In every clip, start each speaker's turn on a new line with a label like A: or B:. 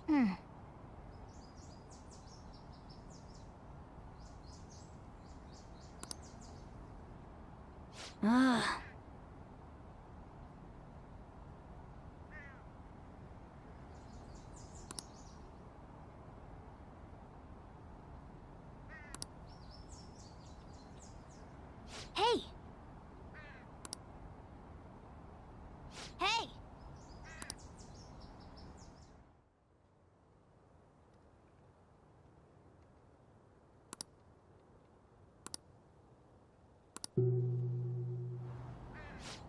A: Hmm. Ah. Hey! Hey!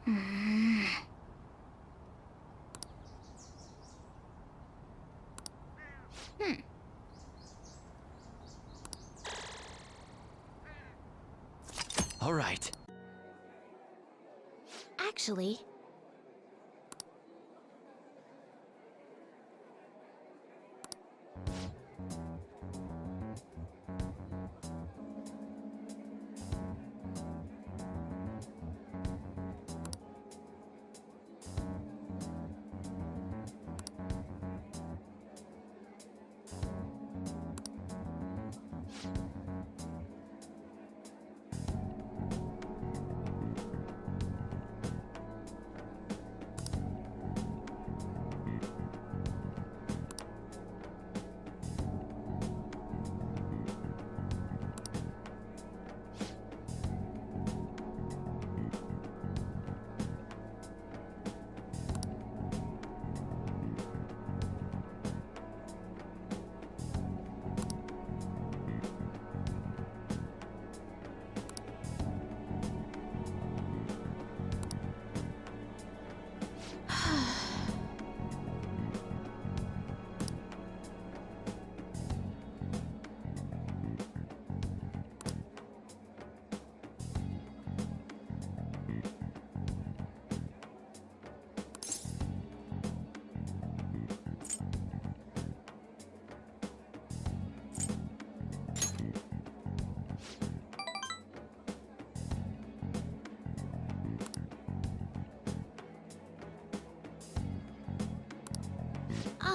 A: Hmm. Hmm.
B: All right.
A: Actually,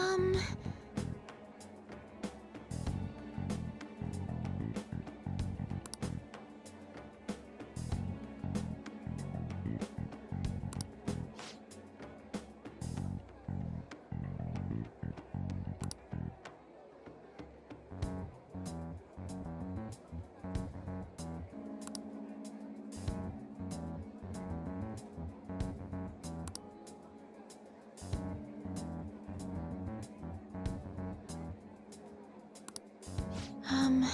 A: um... Um...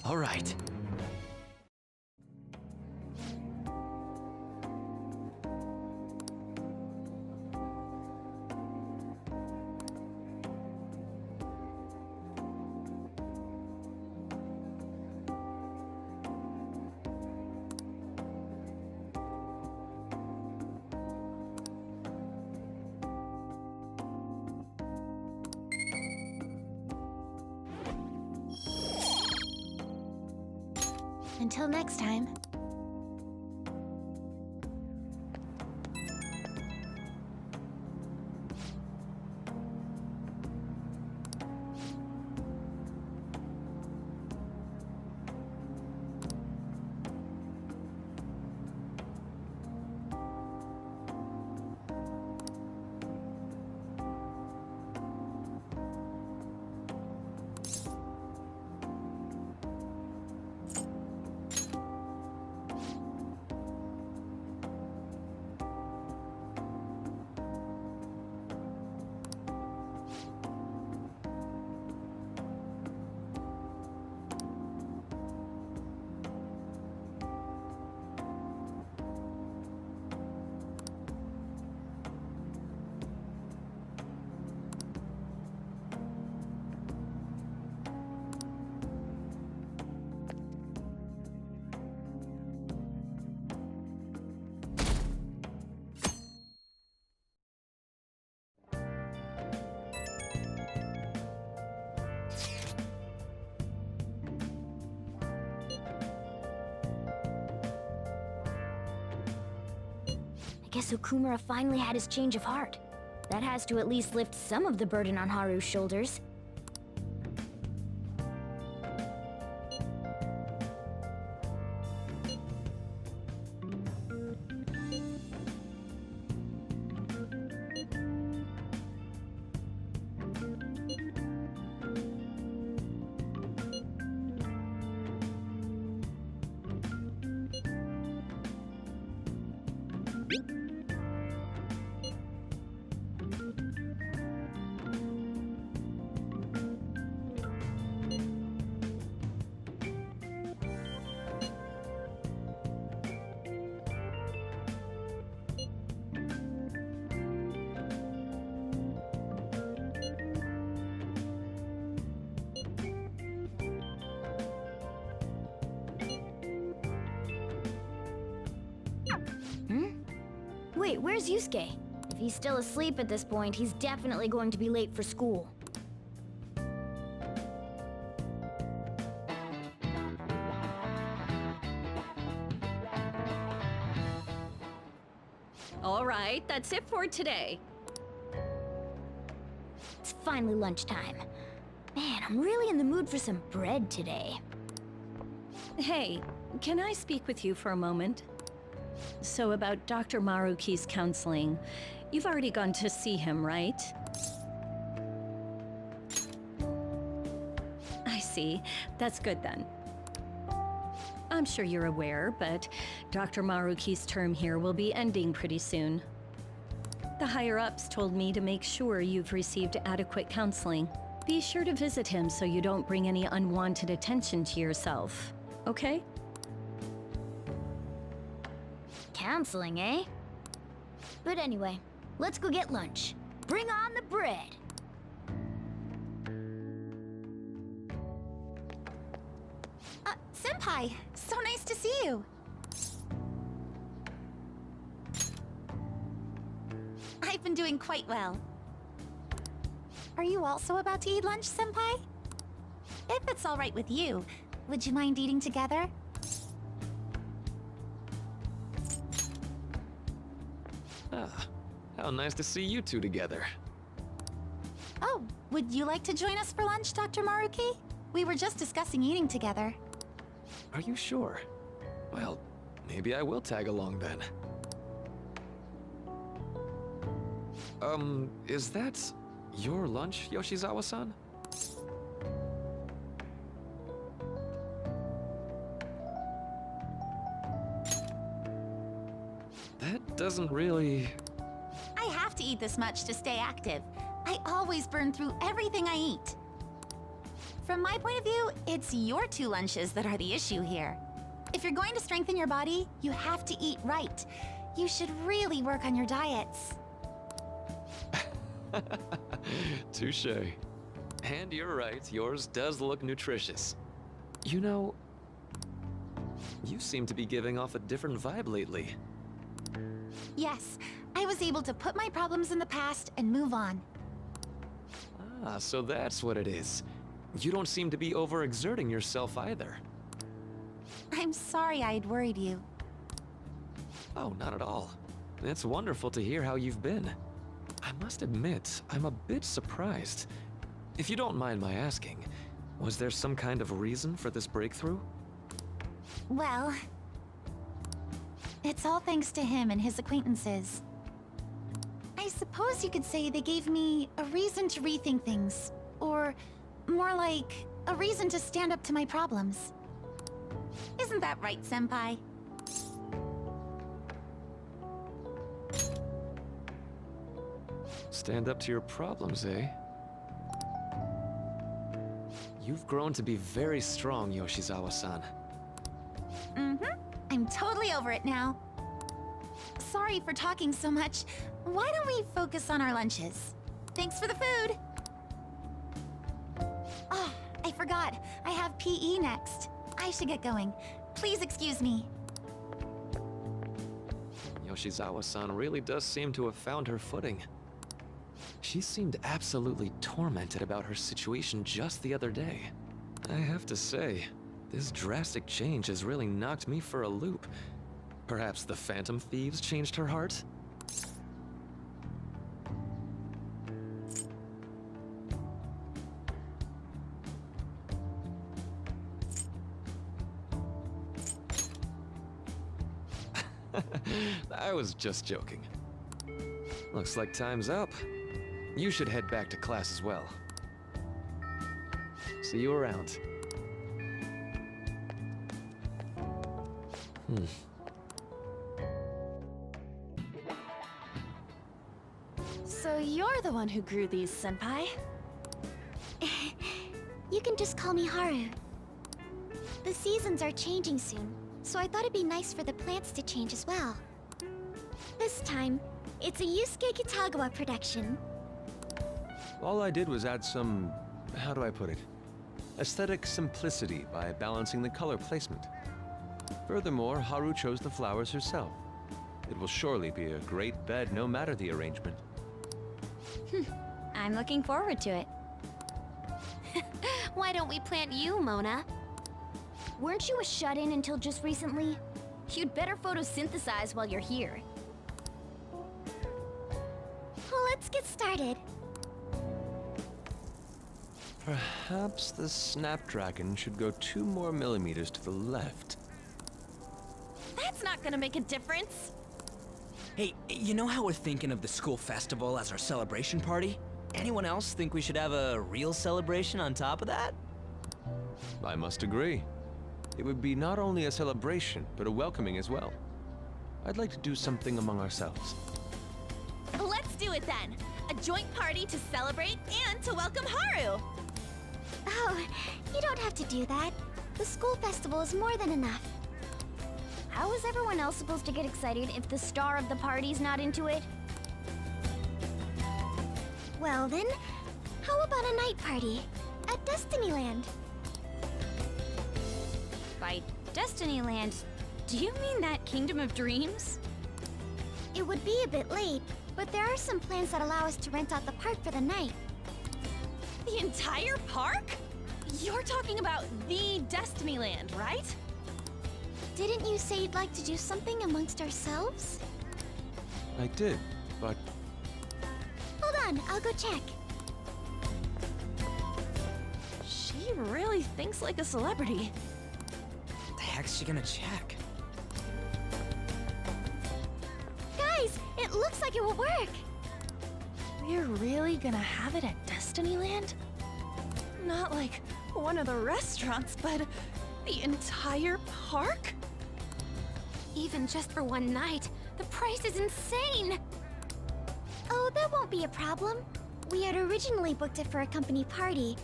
B: All right.
A: Until next time. Guess Okumara finally had his change of heart. That has to at least lift some of the burden on Haru's shoulders. Wait, where's Yusuke? If he's still asleep at this point, he's definitely going to be late for school.
C: All right, that's it for today.
A: It's finally lunchtime. Man, I'm really in the mood for some bread today.
C: Hey, can I speak with you for a moment? So about Dr. Maruki's counseling, you've already gone to see him, right? I see. That's good then. I'm sure you're aware, but Dr. Maruki's term here will be ending pretty soon. The higher-ups told me to make sure you've received adequate counseling. Be sure to visit him so you don't bring any unwanted attention to yourself, okay?
A: Counseling, eh? But anyway, let's go get lunch. Bring on the bread!
D: Senpai, so nice to see you. I've been doing quite well. Are you also about to eat lunch, Senpai? If it's all right with you, would you mind eating together?
B: Ah, how nice to see you two together.
D: Oh, would you like to join us for lunch, Dr. Maruki? We were just discussing eating together.
B: Are you sure? Well, maybe I will tag along then. Is that your lunch, Yoshizawa-san? That doesn't really...
D: I have to eat this much to stay active. I always burn through everything I eat. From my point of view, it's your two lunches that are the issue here. If you're going to strengthen your body, you have to eat right. You should really work on your diets.
B: Touché. And you're right, yours does look nutritious. You know, you seem to be giving off a different vibe lately.
D: Yes, I was able to put my problems in the past and move on.
B: Ah, so that's what it is. You don't seem to be overexerting yourself either.
D: I'm sorry I'd worried you.
B: Oh, not at all. It's wonderful to hear how you've been. I must admit, I'm a bit surprised. If you don't mind my asking, was there some kind of reason for this breakthrough?
D: Well, it's all thanks to him and his acquaintances. I suppose you could say they gave me a reason to rethink things, or more like a reason to stand up to my problems. Isn't that right, Senpai?
B: Stand up to your problems, eh? You've grown to be very strong, Yoshizawa-san.
D: Mm-hmm. I'm totally over it now. Sorry for talking so much. Why don't we focus on our lunches? Thanks for the food! Oh, I forgot. I have PE next. I should get going. Please excuse me.
B: Yoshizawa-san really does seem to have found her footing. She seemed absolutely tormented about her situation just the other day. I have to say, this drastic change has really knocked me for a loop. Perhaps the Phantom Thieves changed her heart? I was just joking. Looks like time's up. You should head back to class as well. See you around.
D: So you're the one who grew these, Senpai?
A: You can just call me Haru. The seasons are changing soon, so I thought it'd be nice for the plants to change as well. This time, it's a Yusuke Kitagawa production.
E: All I did was add some, how do I put it? Aesthetic simplicity by balancing the color placement. Furthermore, Haru chose the flowers herself. It will surely be a great bed no matter the arrangement.
A: I'm looking forward to it.
D: Why don't we plant you, Mona?
A: Weren't you a shut-in until just recently? You'd better photosynthesize while you're here. Well, let's get started.
E: Perhaps the Snapdragon should go 2 more millimeters to the left.
D: That's not gonna make a difference.
F: Hey, you know how we're thinking of the school festival as our celebration party? Anyone else think we should have a real celebration on top of that?
E: I must agree. It would be not only a celebration, but a welcoming as well. I'd like to do something among ourselves.
D: Let's do it then. A joint party to celebrate and to welcome Haru.
A: Oh, you don't have to do that. The school festival is more than enough. How is everyone else supposed to get excited if the star of the party's not into it? Well then, how about a night party at Destinyland? By Destinyland, do you mean that Kingdom of Dreams? It would be a bit late, but there are some plans that allow us to rent out the park for the night.
D: The entire park? You're talking about the Destinyland, right?
A: Didn't you say you'd like to do something amongst ourselves?
E: I did, but
A: Hold on, I'll go check.
D: She really thinks like a celebrity.
F: What the heck's she gonna check?
A: Guys, it looks like it will work.
D: We're really gonna have it at Destinyland? Not like one of the restaurants, but the entire park? Even just for one night, the price is insane!
A: Oh, that won't be a problem. We had originally booked it for a company party,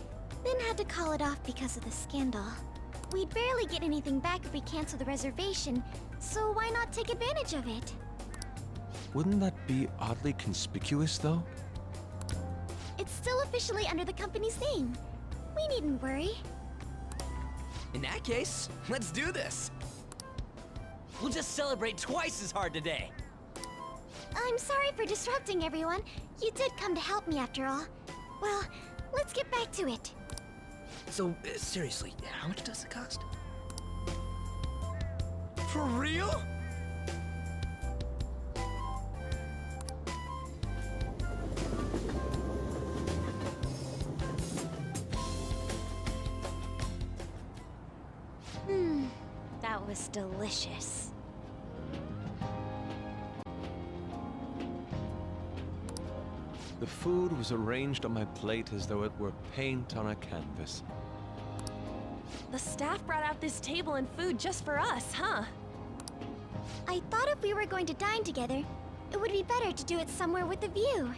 A: then had to call it off because of the scandal. We'd barely get anything back if we cancel the reservation, so why not take advantage of it?
E: wouldn't that be oddly conspicuous, though?
A: It's still officially under the company's name. We needn't worry.
F: In that case, let's do this. We'll just celebrate twice as hard today.
A: I'm sorry for disrupting everyone. You did come to help me after all. Well, let's get back to it.
F: So, seriously, how much does it cost? For real?
A: That was delicious.
E: The food was arranged on my plate as though it were paint on a canvas.
D: The staff brought out this table and food just for us, huh?
A: I thought if we were going to dine together, it would be better to do it somewhere with a view.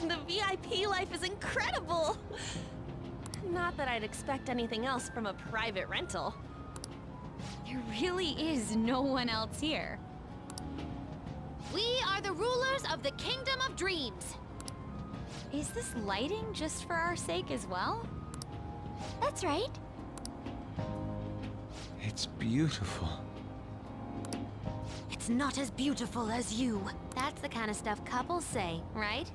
D: The VIP life is incredible! Not that I'd expect anything else from a private rental.
A: There really is no one else here.
G: We are the rulers of the Kingdom of Dreams.
A: Is this lighting just for our sake as well? That's right.
E: It's beautiful.
G: It's not as beautiful as you. That's the kind of stuff couples say, right?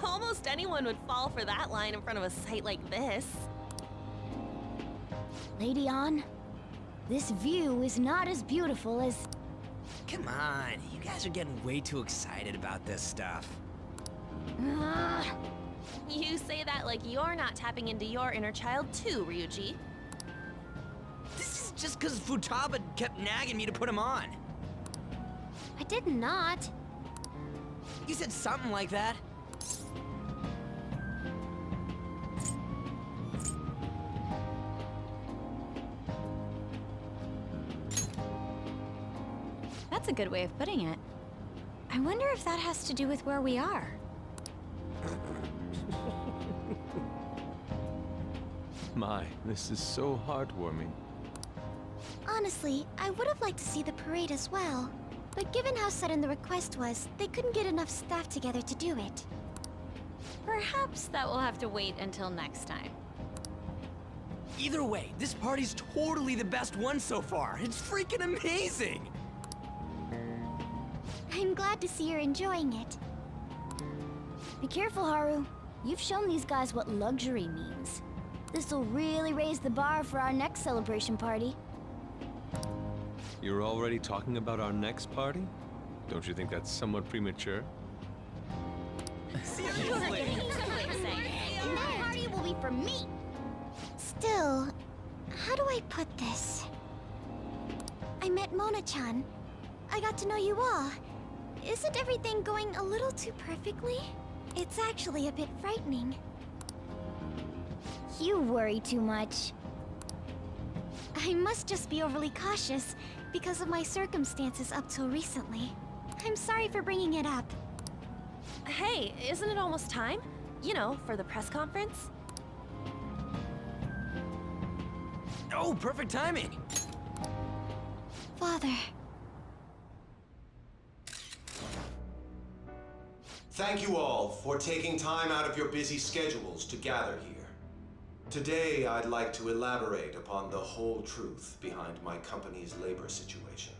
D: Almost anyone would fall for that line in front of a site like this.
A: Lady An, this view is not as beautiful as...
F: Come on, you guys are getting way too excited about this stuff.
D: You say that like you're not tapping into your inner child too, Ryuji.
F: This is just because Futaba kept nagging me to put him on.
G: I did not.
F: You said something like that.
D: That's a good way of putting it. I wonder if that has to do with where we are.
E: My, this is so heartwarming.
A: Honestly, I would have liked to see the parade as well. But given how sudden the request was, they couldn't get enough staff together to do it.
G: Perhaps that will have to wait until next time.
F: Either way, this party's totally the best one so far. It's freaking amazing!
A: I'm glad to see you're enjoying it.
H: Be careful, Haru. You've shown these guys what luxury means. This'll really raise the bar for our next celebration party.
E: You're already talking about our next party? Don't you think that's somewhat premature?
F: Seriously?
G: And that party will be for me.
A: Still, how do I put this? I met Mona-chan. I got to know you all. Isn't everything going a little too perfectly? It's actually a bit frightening.
H: You worry too much.
A: I must just be overly cautious because of my circumstances up till recently. I'm sorry for bringing it up.
I: Hey, isn't it almost time? You know, for the press conference?
F: Oh, perfect timing!
A: Father.
J: Thank you all for taking time out of your busy schedules to gather here. Today, I'd like to elaborate upon the whole truth behind my company's labor situation.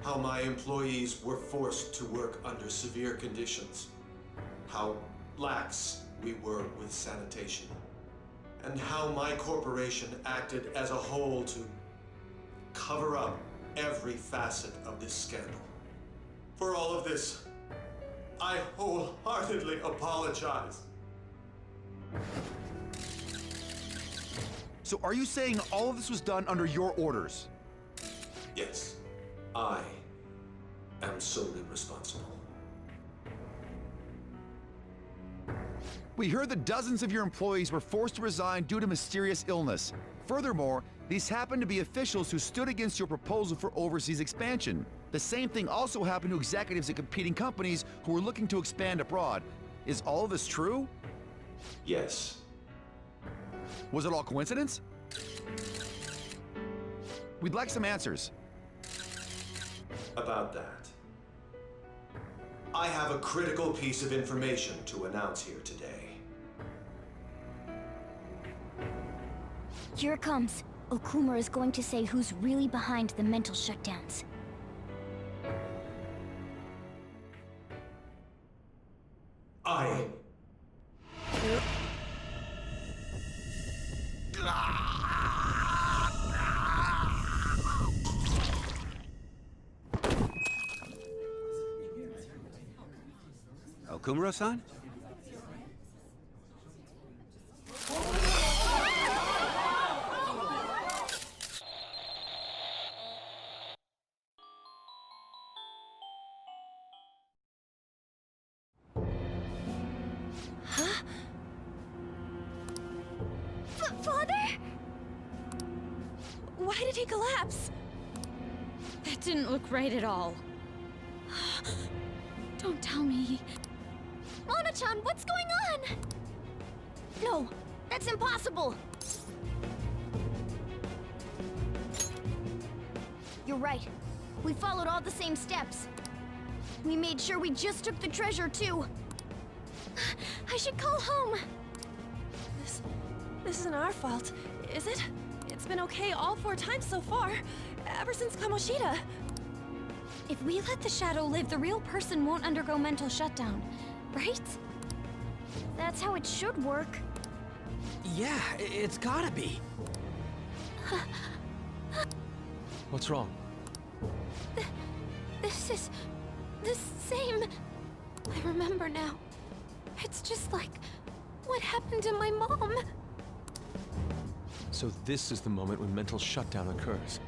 J: How my employees were forced to work under severe conditions. How lax we were with sanitation. And how my corporation acted as a whole to cover up every facet of this scandal. For all of this, I wholeheartedly apologize.
K: So are you saying all of this was done under your orders?
J: Yes, I am solely responsible.
K: We heard that dozens of your employees were forced to resign due to mysterious illness. Furthermore, these happened to be officials who stood against your proposal for overseas expansion. The same thing also happened to executives at competing companies who were looking to expand abroad. Is all of this true?
J: Yes.
K: Was it all coincidence? We'd like some answers.
J: About that. I have a critical piece of information to announce here today.
H: Here it comes. Okumara is going to say who's really behind the mental shutdowns.
J: I...
K: Okumura-san?
I: Father? Why did he collapse?
G: That didn't look right at all.
I: Don't tell me.
H: Mona-chan, what's going on? No, that's impossible! You're right. We followed all the same steps. We made sure we just took the treasure, too.
A: I should call home.
I: This isn't our fault, is it? It's been okay all 4 times so far, ever since Kamoshida.
A: If we let the shadow live, the real person won't undergo mental shutdown, right?
H: That's how it should work.
F: Yeah, it's gotta be.
E: What's wrong?
A: This is the same. I remember now. It's just like
I: What happened to my mom?
E: So this is the moment when mental shutdown occurs.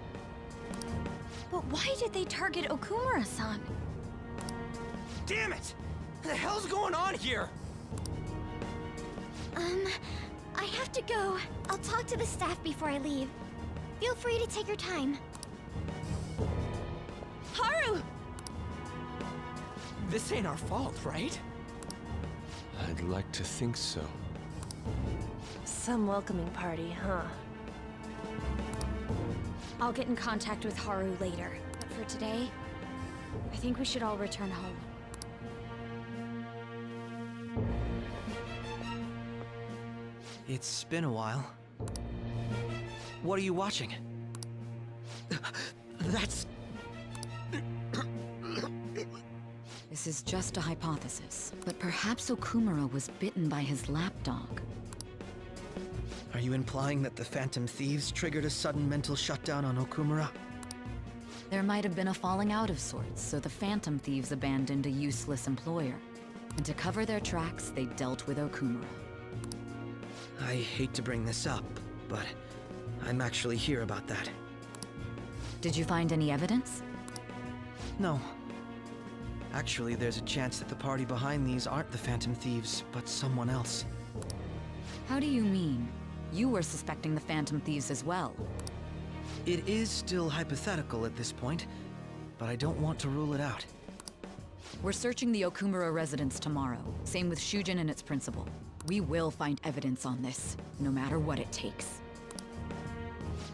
H: But why did they target Okumara-san?
F: Damn it! What the hell's going on here?
A: I have to go. I'll talk to the staff before I leave. Feel free to take your time.
I: Haru!
F: This ain't our fault, right?
E: I'd like to think so.
I: Some welcoming party, huh?
H: I'll get in contact with Haru later. But for today, I think we should all return home.
F: It's been a while. What are you watching? That's...
L: This is just a hypothesis, but perhaps Okumara was bitten by his lapdog.
F: Are you implying that the Phantom Thieves triggered a sudden mental shutdown on Okumara?
L: There might have been a falling out of sorts, so the Phantom Thieves abandoned a useless employer. And to cover their tracks, they dealt with Okumara.
F: I hate to bring this up, but I'm actually here about that.
L: Did you find any evidence?
F: No. Actually, there's a chance that the party behind these aren't the Phantom Thieves, but someone else.
L: How do you mean? You were suspecting the Phantom Thieves as well.
F: It is still hypothetical at this point, but I don't want to rule it out.
L: We're searching the Okumara residence tomorrow. Same with Shujin and its principal. We will find evidence on this, no matter what it takes.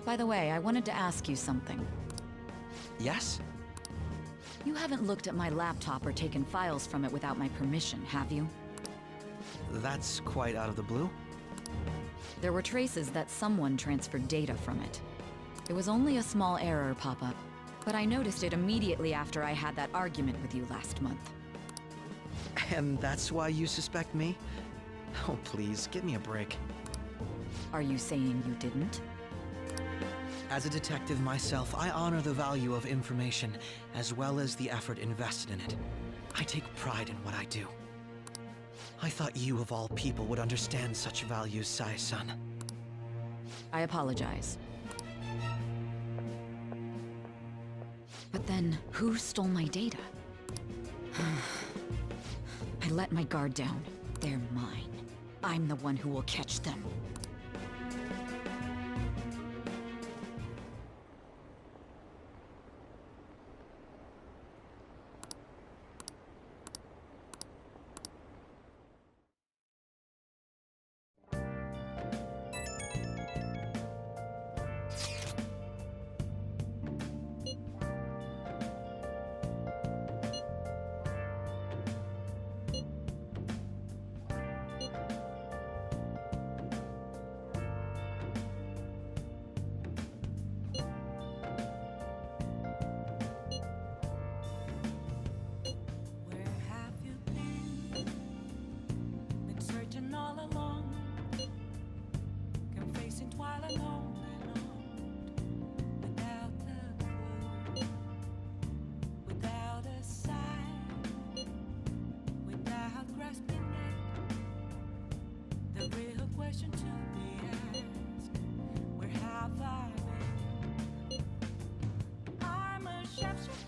L: By the way, I wanted to ask you something.
F: Yes?
L: You haven't looked at my laptop or taken files from it without my permission, have you?
F: That's quite out of the blue.
L: There were traces that someone transferred data from it. It was only a small error pop-up, but I noticed it immediately after I had that argument with you last month.
F: And that's why you suspect me? Oh, please, give me a break.
L: Are you saying you didn't?
F: As a detective myself, I honor the value of information, as well as the effort invested in it. I take pride in what I do. I thought you, of all people, would understand such values, Sai-san.
L: I apologize. But then, who stole my data? I let my guard down. They're mine. I'm the one who will catch them.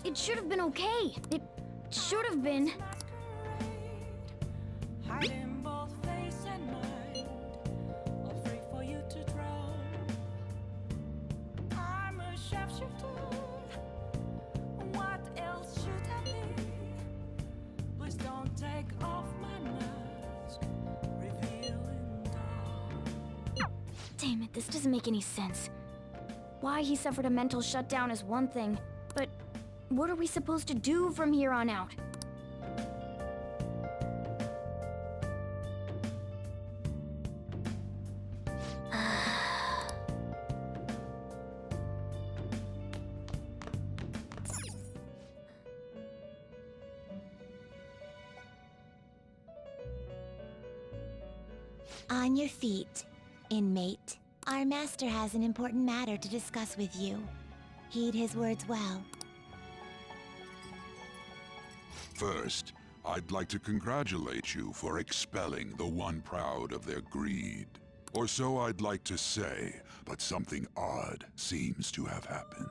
H: It should have been okay. It should have been.
M: Hiding both face and mind, all free for you to draw. I'm a sharpshooter. What else should I be? Please don't take off my mask, revealing dawn.
H: Damn it, this doesn't make any sense. Why he suffered a mental shutdown is one thing, but what are we supposed to do from here on out?
A: On your feet, inmate. Our master has an important matter to discuss with you. Heed his words well.
N: First, I'd like to congratulate you for expelling the one proud of their greed. Or so I'd like to say, but something odd seems to have happened.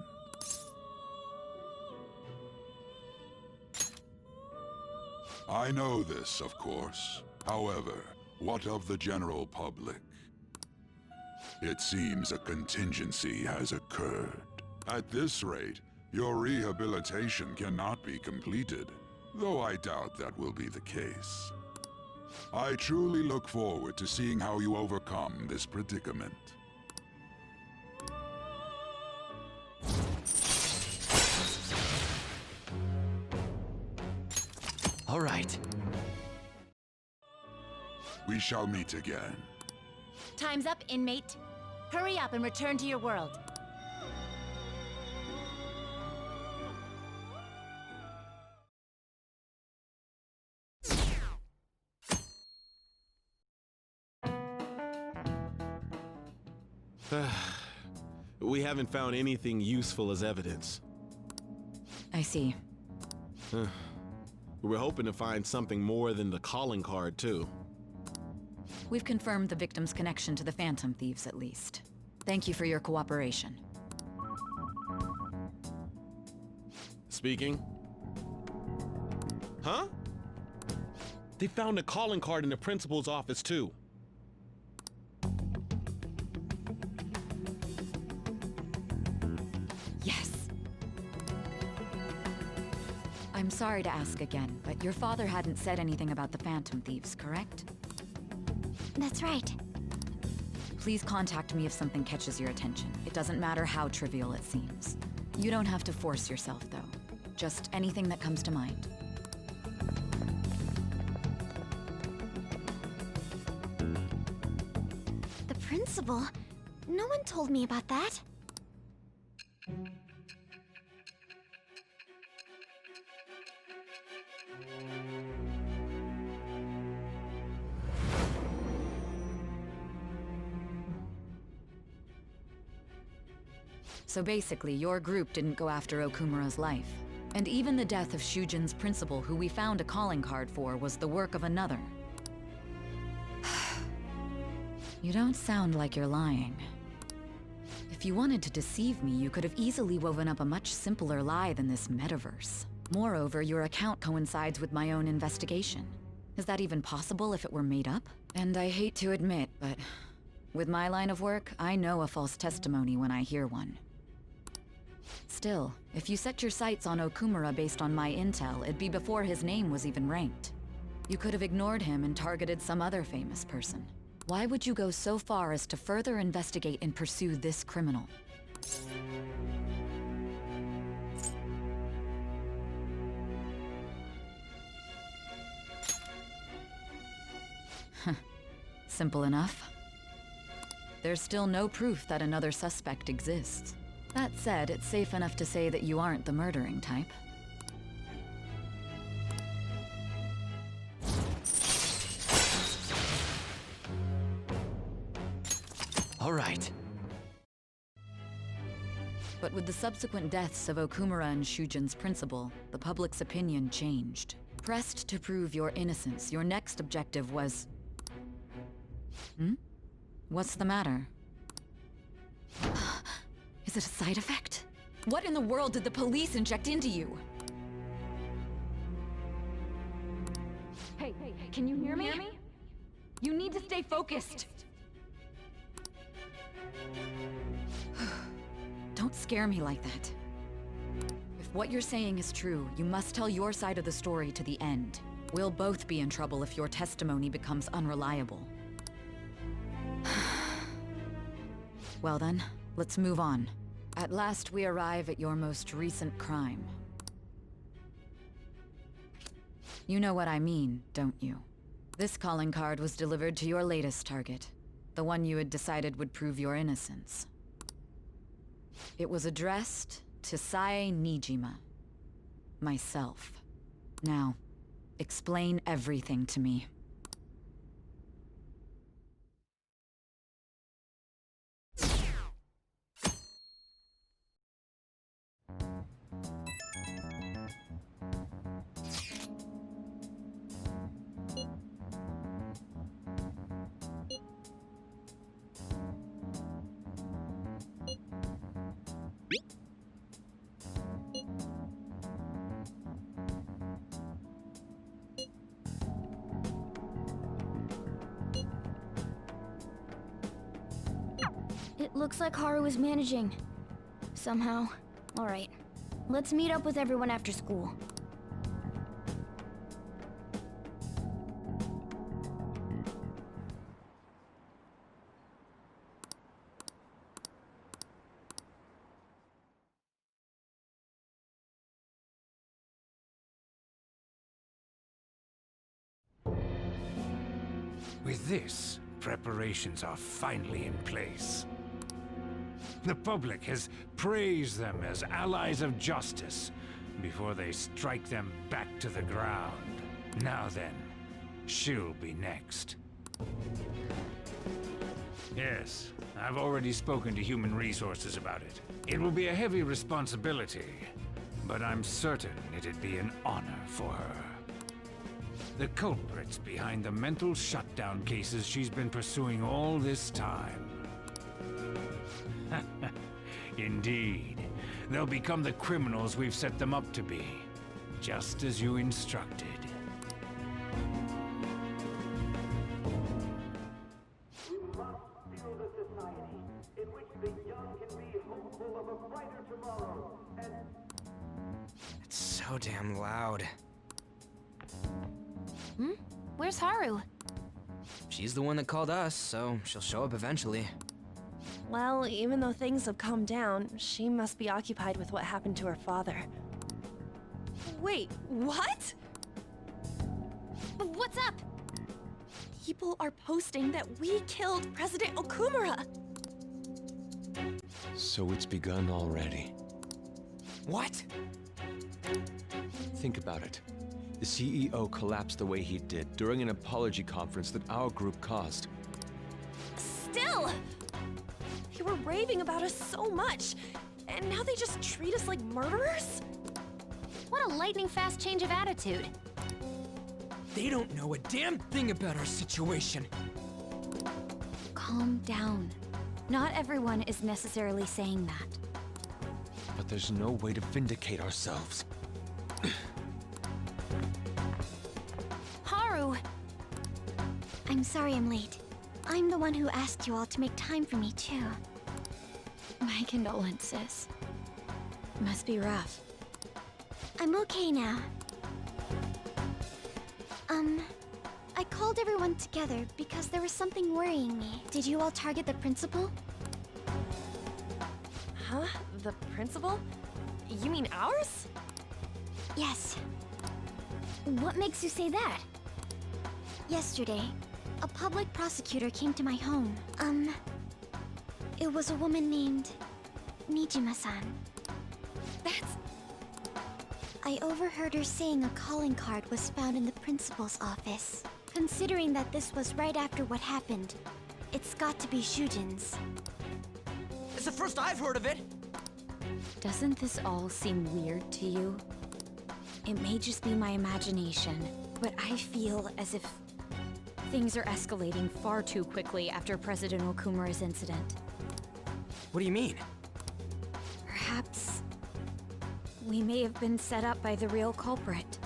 N: I know this, of course. However, what of the general public? It seems a contingency has occurred. At this rate, your rehabilitation cannot be completed, though I doubt that will be the case. I truly look forward to seeing how you overcome this predicament.
B: All right.
N: We shall meet again.
G: Time's up, inmate. Hurry up and return to your world.
O: We haven't found anything useful as evidence.
L: I see.
O: We're hoping to find something more than the calling card, too.
L: We've confirmed the victim's connection to the Phantom Thieves, at least. Thank you for your cooperation.
O: Speaking. Huh? They found a calling card in the principal's office, too.
L: Yes. I'm sorry to ask again, but your father hadn't said anything about the Phantom Thieves, correct?
A: That's right.
L: Please contact me if something catches your attention. It doesn't matter how trivial it seems. You don't have to force yourself, though. Just anything that comes to mind.
A: The principal? No one told me about that.
L: So basically, your group didn't go after Okumara's life. And even the death of Shujin's principal, who we found a calling card for, was the work of another. You don't sound like you're lying. If you wanted to deceive me, you could have easily woven up a much simpler lie than this metaverse. Moreover, your account coincides with my own investigation. Is that even possible if it were made up? And I hate to admit, but with my line of work, I know a false testimony when I hear one. Still, if you set your sights on Okumara based on my intel, it'd be before his name was even ranked. You could have ignored him and targeted some other famous person. Why would you go so far as to further investigate and pursue this criminal? Simple enough. There's still no proof that another suspect exists. That said, it's safe enough to say that you aren't the murdering type.
B: All right.
L: But with the subsequent deaths of Okumara and Shujin's principal, the public's opinion changed. Pressed to prove your innocence, your next objective was... What's the matter? Is it a side effect? What in the world did the police inject into you? Hey, can you hear me? You need to stay focused. Don't scare me like that. If what you're saying is true, you must tell your side of the story to the end. We'll both be in trouble if your testimony becomes unreliable. Well then, let's move on. At last we arrive at your most recent crime. You know what I mean, don't you? This calling card was delivered to your latest target, the one you had decided would prove your innocence. It was addressed to Sae Nijima, myself. Now, explain everything to me.
H: Looks like Haru is managing. Somehow. Alright. Let's meet up with everyone after school.
P: With this, preparations are finally in place. The public has praised them as allies of justice before they strike them back to the ground. Now then, she'll be next. Yes, I've already spoken to Human Resources about it. It will be a heavy responsibility, but I'm certain it'd be an honor for her. The culprits behind the mental shutdown cases she's been pursuing all this time. Indeed. They'll become the criminals we've set them up to be, just as you instructed.
Q: We must build a society in which the young can be hopeful of a brighter tomorrow, and...
R: It's so damn loud.
G: Where's Haru?
R: She's the one that called us, so she'll show up eventually.
I: Well, even though things have calmed down, she must be occupied with what happened to her father. Wait, what?
G: What's up?
I: People are posting that we killed President Okumara!
E: So it's begun already.
R: What?
E: Think about it. The CEO collapsed the way he did during an apology conference that our group caused.
I: Still! They were raving about us so much, and now they just treat us like murderers?
G: What a lightning-fast change of attitude.
R: They don't know a damn thing about our situation.
A: Calm down. Not everyone is necessarily saying that.
E: But there's no way to vindicate ourselves.
A: Haru! I'm sorry I'm late. I'm the one who asked you all to make time for me, too. My condolences. Must be rough. I'm okay now. I called everyone together because there was something worrying me. Did you all target the principal?
I: Huh? The principal? You mean ours?
A: Yes. What makes you say that? Yesterday, a public prosecutor came to my home. It was a woman named Nijima-san.
I: That's...
A: I overheard her saying a calling card was found in the principal's office. Considering that this was right after what happened, it's got to be Shujin's.
R: It's the first I've heard of it!
A: Doesn't this all seem weird to you? It may just be my imagination, but I feel as if
C: Things are escalating far too quickly after President Okumara's incident.
R: What do you mean?
C: Perhaps we may have been set up by the real culprit.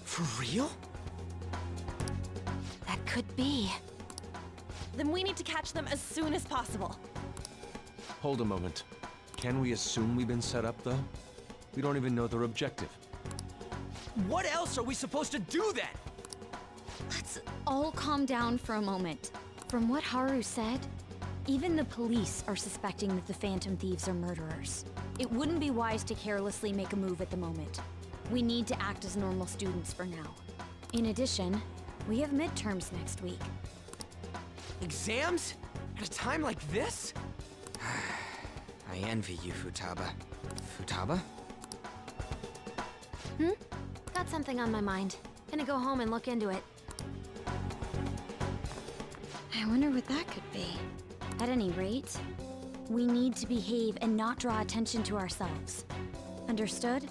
R: For real?
C: That could be.
I: Then we need to catch them as soon as possible.
E: Hold a moment. Can we assume we've been set up, though? We don't even know their objective.
R: What else are we supposed to do then?
C: Let's all calm down for a moment. From what Haru said, even the police are suspecting that the Phantom Thieves are murderers. It wouldn't be wise to carelessly make a move at the moment. We need to act as normal students for now. In addition, we have midterms next week.
R: Exams? At a time like this? I envy you, Futaba. Futaba?
G: Got something on my mind. Gonna go home and look into it.
C: I wonder what that could be. At any rate, we need to behave and not draw attention to ourselves. Understood?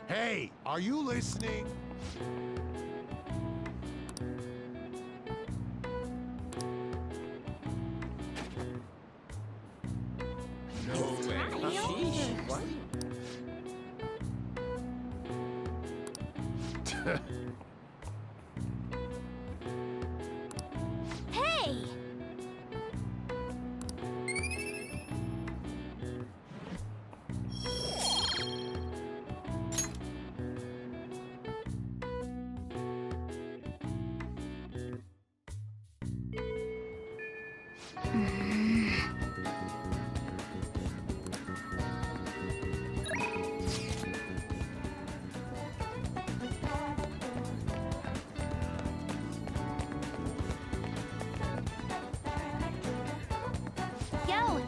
S: Hey, are you listening? No way.
H: Sheesh, what?
A: Hey!
H: Yo!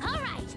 A: All right!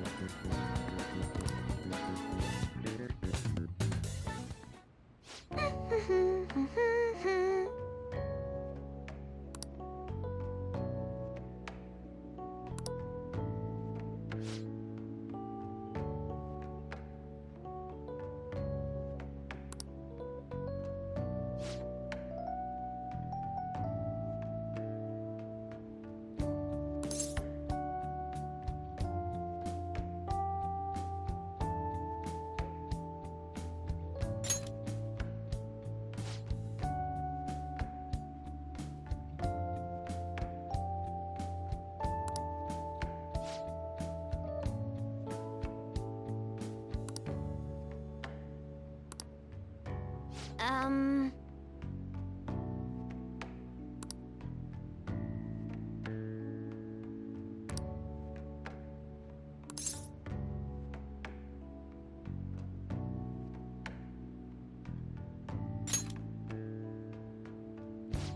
H: Um...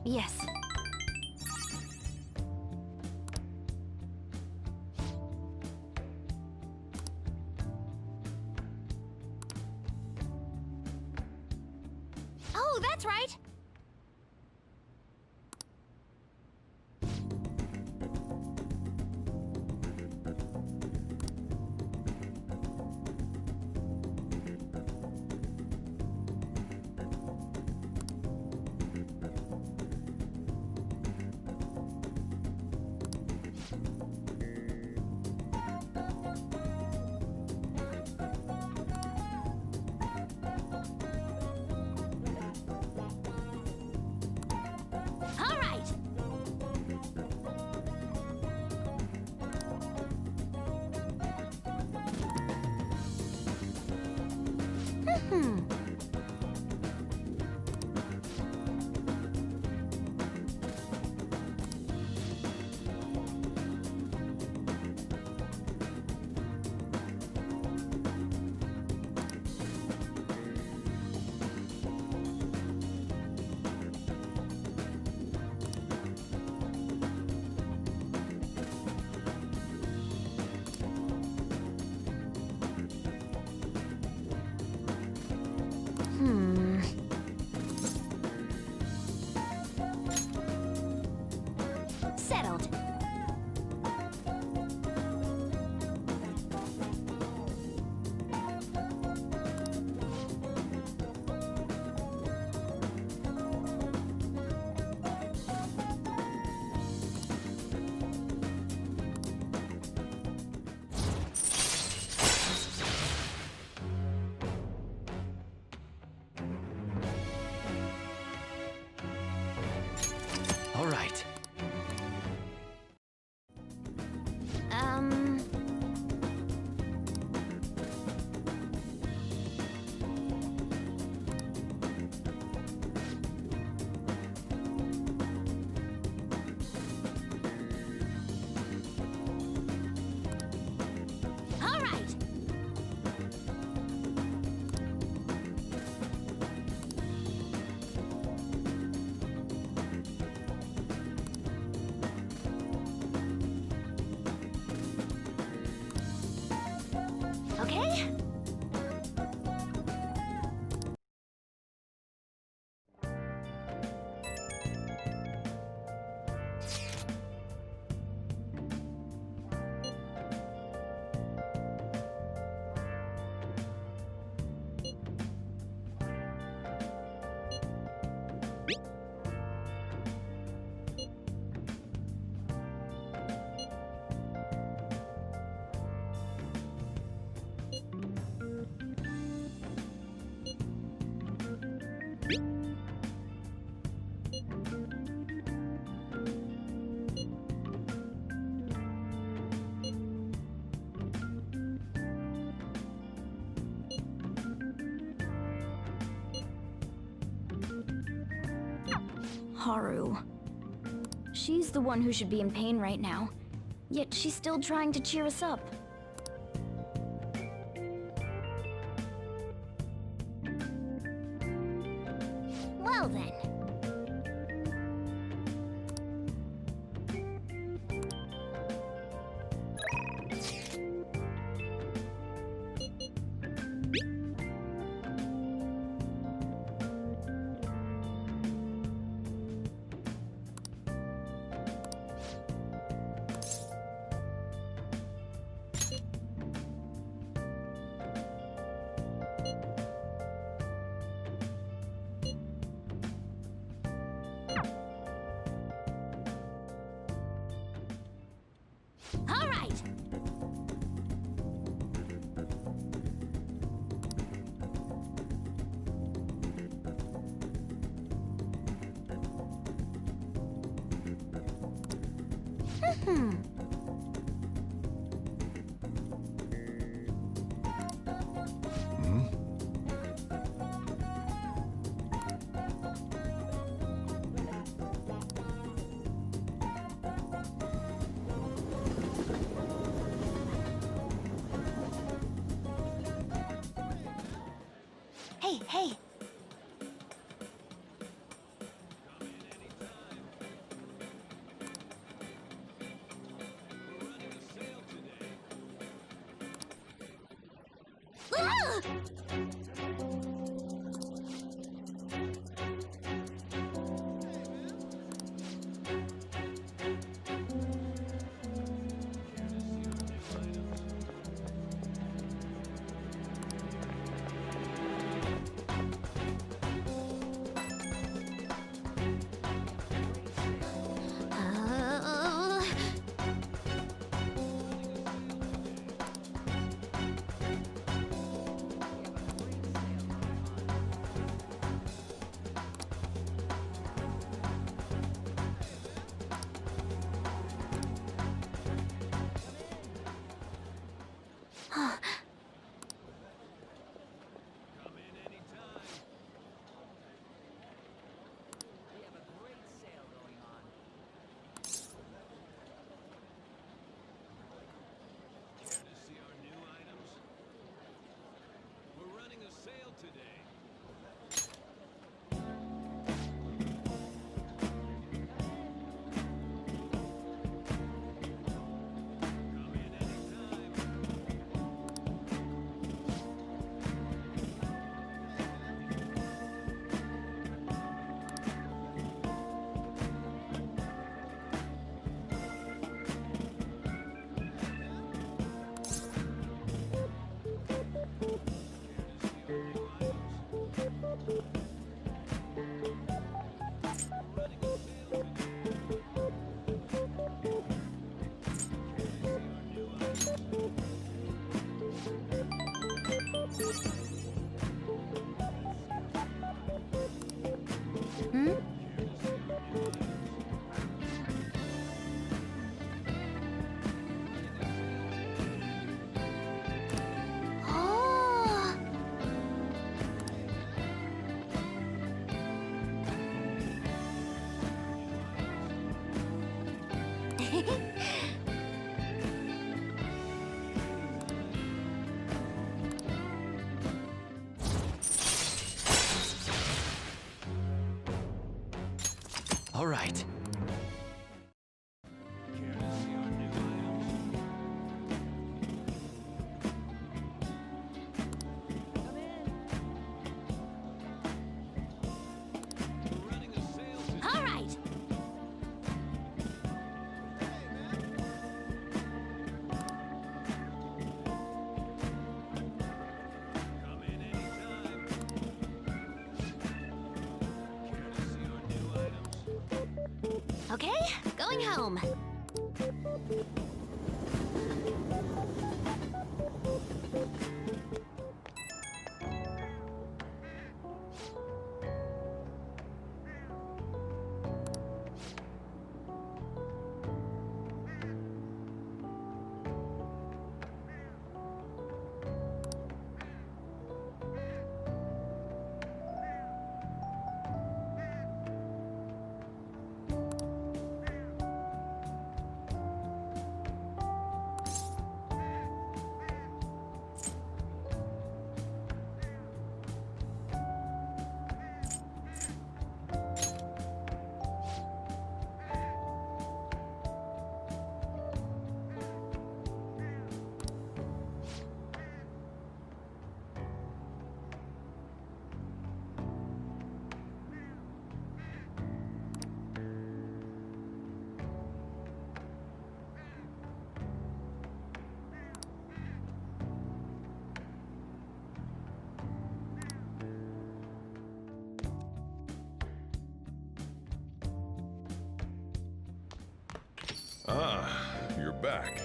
H: Yes.
A: Oh, that's right!
H: Settled.
B: All right.
H: All right. Okay. Haru. She's the one who should be in pain right now. Yet she's still trying to cheer us up. Well then. All right. Hey, hey. Ah! Hmm?
A: Oh.
B: All right.
G: All right.
A: Okay, going home.
T: Ah, you're back.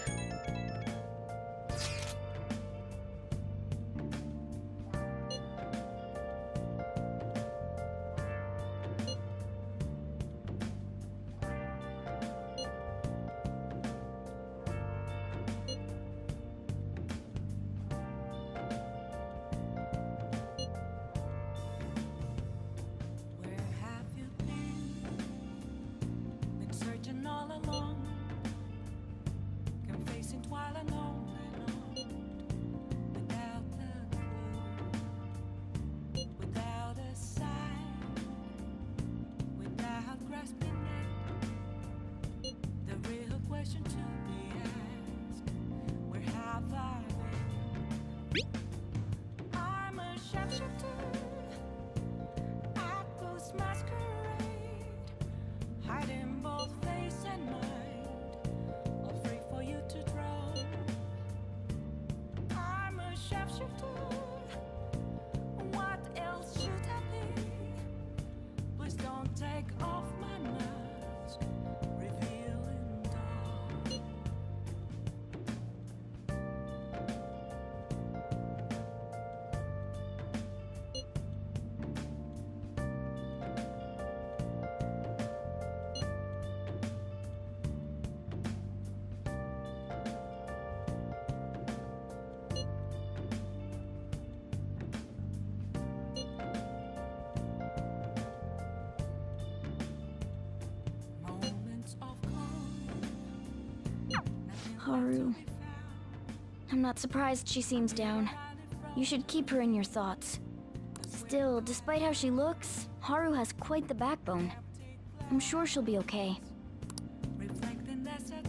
M: Where have you been? Been searching all along, confessing while alone and on, without a clue, without a sign, without grasping it. The real question to be asked: where have I been? I'm a sharpshooter at ghost masquerade, hiding both face and mind, all free for you to draw. I'm a sharpshooter. What else should I be? Please don't take off my mask, revealing dark. Moments of calm.
H: Haru. I'm not surprised she seems down. You should keep her in your thoughts. Still, despite how she looks, Haru has quite the backbone. I'm sure she'll be okay.
M: Reflecting that's a